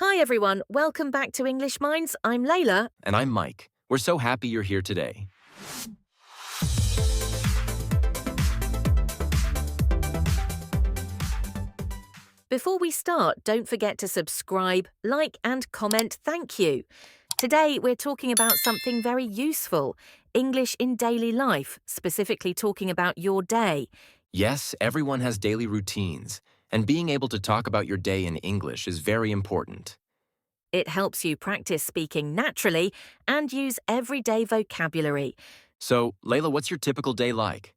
Hi everyone, welcome back to English Minds. I'm Laila. And I'm Mike. We're so happy you're here today. Before we start, don't forget to subscribe, like and comment thank you. Today we're talking about something very useful, English in daily life, specifically talking about your day. Yes, everyone has daily routines, and being able to talk about your day in English is very important. It helps you practice speaking naturally and use everyday vocabulary. So, Layla, what's your typical day like?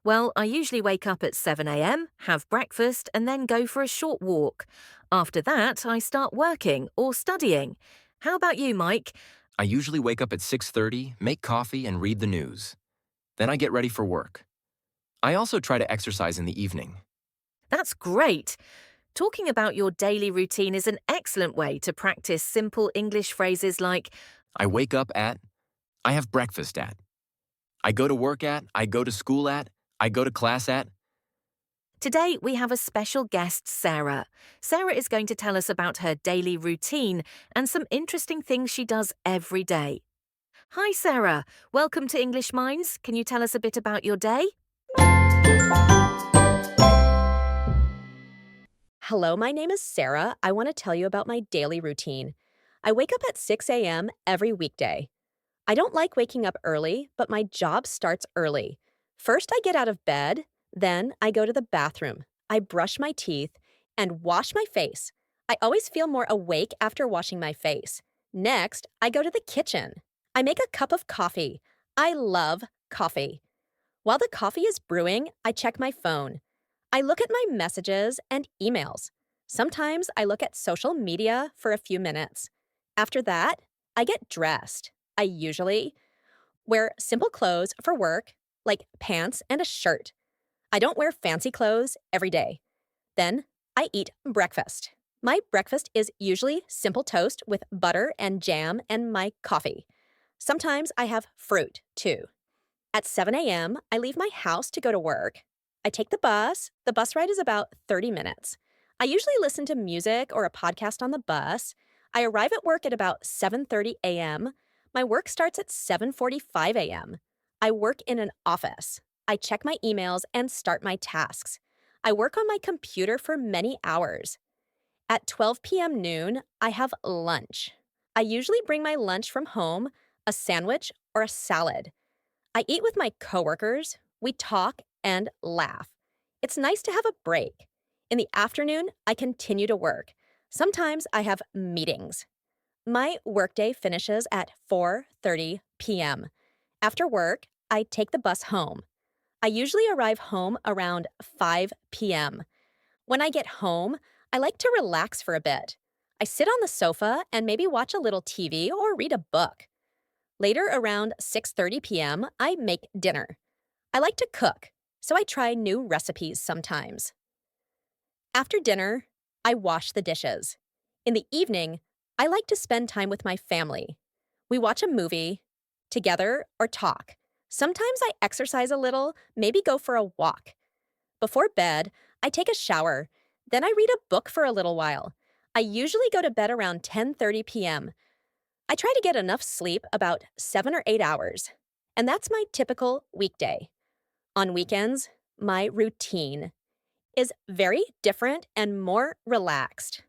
Well, I usually wake up at 7 a.m., have breakfast, and then go for a short walk. After that, I start working or studying. How about you, Mike? I usually wake up at 6:30, make coffee, and read the news. Then I get ready for work. I also try to exercise in the evening. That's great. Talking about your daily routine is an excellent way to practice simple English phrases like, I wake up at, I have breakfast at, I go to work at, I go to school at, I go to class at. Today, we have a special guest, Sarah. Sarah is going to tell us about her daily routine and some interesting things she does every day. Hi, Sarah. Welcome to English Minds. Can you tell us a bit about your day? Hello, my name is Sarah. I want to tell you about my daily routine. I wake up at 6 a.m. every weekday. I don't like waking up early, but my job starts early. First, I get out of bed, then I go to the bathroom. I brush my teeth and wash my face. I always feel more awake after washing my face. Next, I go to the kitchen. I make a cup of coffee. I love coffee. While the coffee is brewing, I check my phone. I look at my messages and emails. Sometimes I look at social media for a few minutes. After that, I get dressed. I usually wear simple clothes for work, like pants and a shirt. I don't wear fancy clothes every day. Then I eat breakfast. My breakfast is usually simple toast with butter and jam and my coffee. Sometimes I have fruit, too. At 7 a.m., I leave my house to go to work. I take the bus. The bus ride is about 30 minutes. I usually listen to music or a podcast on the bus. I arrive at work at about 7:30 a.m. My work starts at 7:45 a.m. I work in an office. I check my emails and start my tasks. I work on my computer for many hours. At 12 p.m. noon, I have lunch. I usually bring my lunch from home, a sandwich or a salad. I eat with my coworkers. We talk and laugh. It's nice to have a break. In the afternoon, I continue to work. Sometimes I have meetings. My workday finishes at 4:30 p.m. After work, I take the bus home. I usually arrive home around 5 p.m. When I get home, I like to relax for a bit. I sit on the sofa and maybe watch a little TV or read a book. Later, around 6:30 p.m., I make dinner. I like to cook, so I try new recipes sometimes. After dinner, I wash the dishes. In the evening, I like to spend time with my family. We watch a movie together or talk. Sometimes I exercise a little, maybe go for a walk. Before bed, I take a shower. Then I read a book for a little while. I usually go to bed around 10:30 p.m. I try to get enough sleep, about 7 or 8 hours. And that's my typical weekday. On weekends, my routine is very different and more relaxed.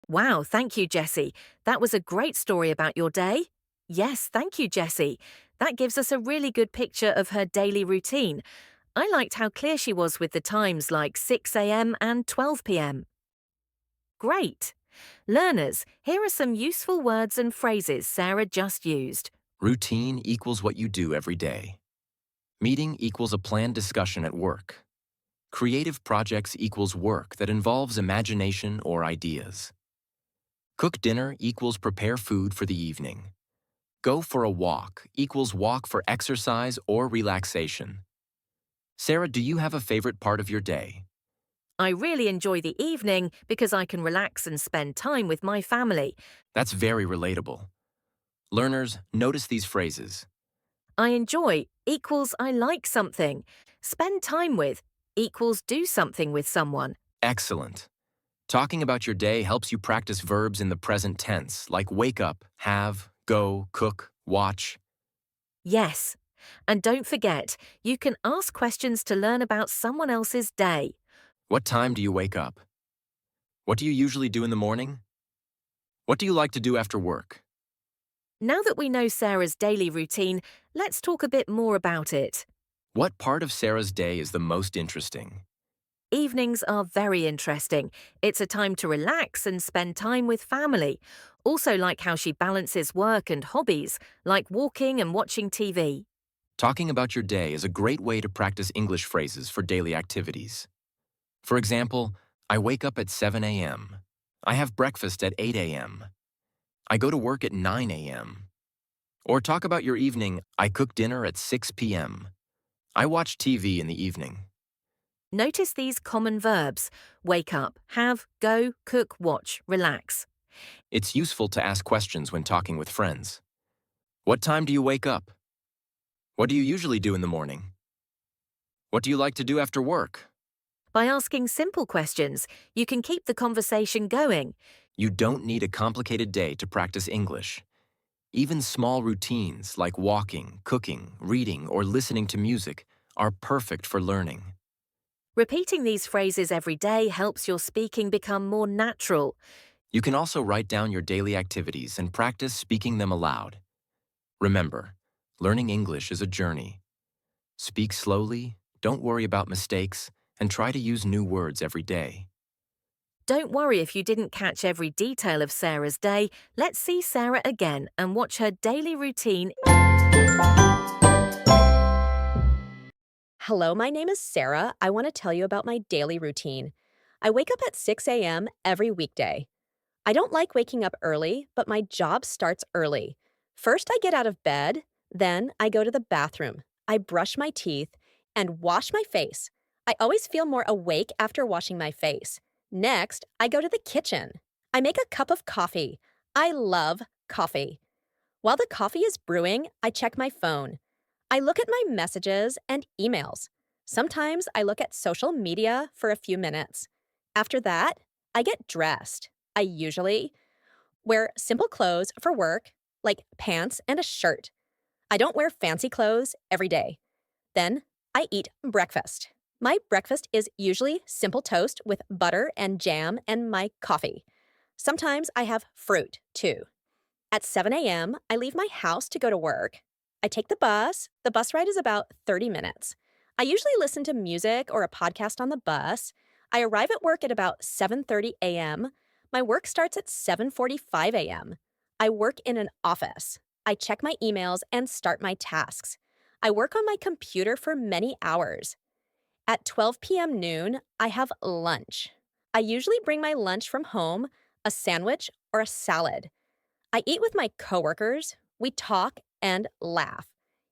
Wow, thank you, Jessie. That was a great story about your day. Yes, thank you, Jessie. That gives us a really good picture of her daily routine. I liked how clear she was with the times like 6 a.m. and 12 p.m. Great. Learners, here are some useful words and phrases Sarah just used. Routine equals what you do every day. Meeting equals a planned discussion at work. Creative projects equals work that involves imagination or ideas. Cook dinner equals prepare food for the evening. Go for a walk equals walk for exercise or relaxation. Sarah, do you have a favorite part of your day? I really enjoy the evening because I can relax and spend time with my family. That's very relatable. Learners, notice these phrases. I enjoy equals I like something. Spend time with equals do something with someone. Excellent. Talking about your day helps you practice verbs in the present tense, like wake up, have, go, cook, watch. Yes. And don't forget, you can ask questions to learn about someone else's day. What time do you wake up? What do you usually do in the morning? What do you like to do after work? Now that we know Sarah's daily routine, let's talk a bit more about it. What part of Sarah's day is the most interesting? Evenings are very interesting. It's a time to relax and spend time with family. Also, like how she balances work and hobbies, like walking and watching TV. Talking about your day is a great way to practice English phrases for daily activities. For example, I wake up at 7 a.m. I have breakfast at 8 a.m. I go to work at 9 a.m. Or talk about your evening, I cook dinner at 6 p.m. I watch TV in the evening. Notice these common verbs: wake up, have, go, cook, watch, relax. It's useful to ask questions when talking with friends. What time do you wake up? What do you usually do in the morning? What do you like to do after work? By asking simple questions, you can keep the conversation going. You don't need a complicated day to practice English. Even small routines like walking, cooking, reading, or listening to music are perfect for learning. Repeating these phrases every day helps your speaking become more natural. You can also write down your daily activities and practice speaking them aloud. Remember, learning English is a journey. Speak slowly, don't worry about mistakes, and try to use new words every day. Don't worry if you didn't catch every detail of Sarah's day. Let's see Sarah again and watch her daily routine. Hello, my name is Sarah. I want to tell you about my daily routine. I wake up at 6 a.m. every weekday. I don't like waking up early, but my job starts early. First, I get out of bed, then I go to the bathroom. I brush my teeth and wash my face. I always feel more awake after washing my face. Next, I go to the kitchen. I make a cup of coffee. I love coffee. While the coffee is brewing, I check my phone. I look at my messages and emails. Sometimes I look at social media for a few minutes. After that, I get dressed. I usually wear simple clothes for work, like pants and a shirt. I don't wear fancy clothes every day. Then I eat breakfast. My breakfast is usually simple toast with butter and jam and my coffee. Sometimes I have fruit, too. At 7 a.m., I leave my house to go to work. I take the bus. The bus ride is about 30 minutes. I usually listen to music or a podcast on the bus. I arrive at work at about 7:30 a.m. My work starts at 7:45 a.m. I work in an office. I check my emails and start my tasks. I work on my computer for many hours. At 12 p.m. noon, I have lunch. I usually bring my lunch from home, a sandwich or a salad. I eat with my coworkers, we talk and laugh.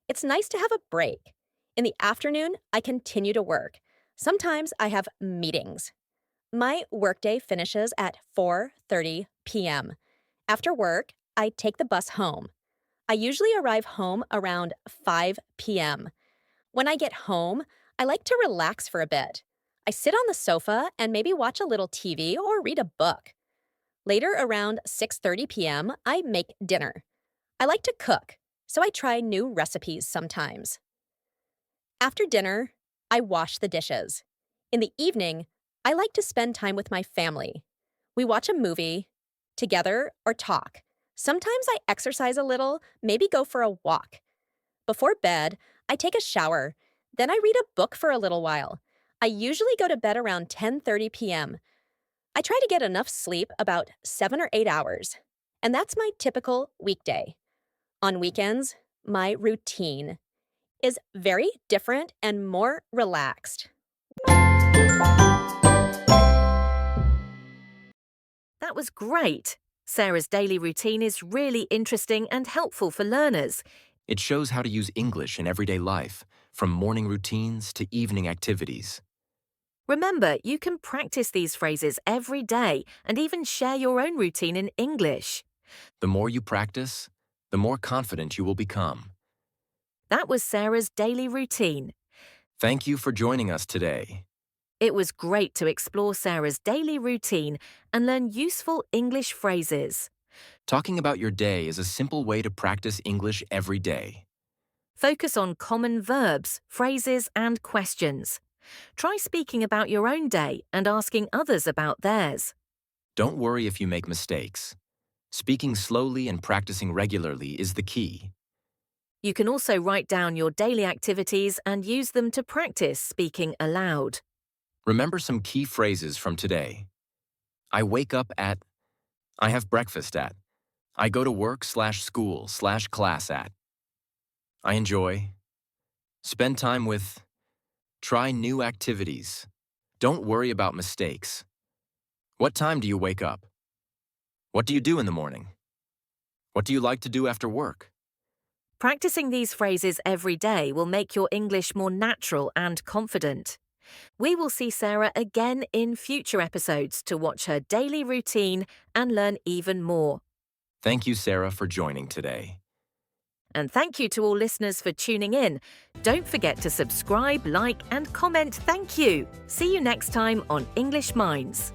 It's nice to have a break. In the afternoon, I continue to work. Sometimes I have meetings. My workday finishes at 4:30 p.m. After work, I take the bus home. I usually arrive home around 5 p.m. When I get home, I like to relax for a bit. I sit on the sofa and maybe watch a little TV or read a book. Later, around 6:30 p.m., I make dinner. I like to cook, so I try new recipes sometimes. After dinner, I wash the dishes. In the evening, I like to spend time with my family. We watch a movie together or talk. Sometimes I exercise a little, maybe go for a walk. Before bed, I take a shower. Then I read a book for a little while. I usually go to bed around 10:30 p.m. I try to get enough sleep, about 7 or 8 hours. And that's my typical weekday. On weekends, my routine is very different and more relaxed. That was great. Sarah's daily routine is really interesting and helpful for learners. It shows how to use English in everyday life, from morning routines to evening activities. Remember, you can practice these phrases every day and even share your own routine in English. The more you practice, the more confident you will become. That was Sarah's daily routine. Thank you for joining us today. It was great to explore Sarah's daily routine and learn useful English phrases. Talking about your day is a simple way to practice English every day. Focus on common verbs, phrases, and questions. Try speaking about your own day and asking others about theirs. Don't worry if you make mistakes. Speaking slowly and practicing regularly is the key. You can also write down your daily activities and use them to practice speaking aloud. Remember some key phrases from today. I wake up at. I have breakfast at. I go to work/school/class at. I enjoy. Spend time with. Try new activities. Don't worry about mistakes. What time do you wake up? What do you do in the morning? What do you like to do after work? Practicing these phrases every day will make your English more natural and confident. We will see Sarah again in future episodes to watch her daily routine and learn even more. Thank you, Sarah, for joining today. And thank you to all listeners for tuning in. Don't forget to subscribe, like, and comment. Thank you. See you next time on English Minds.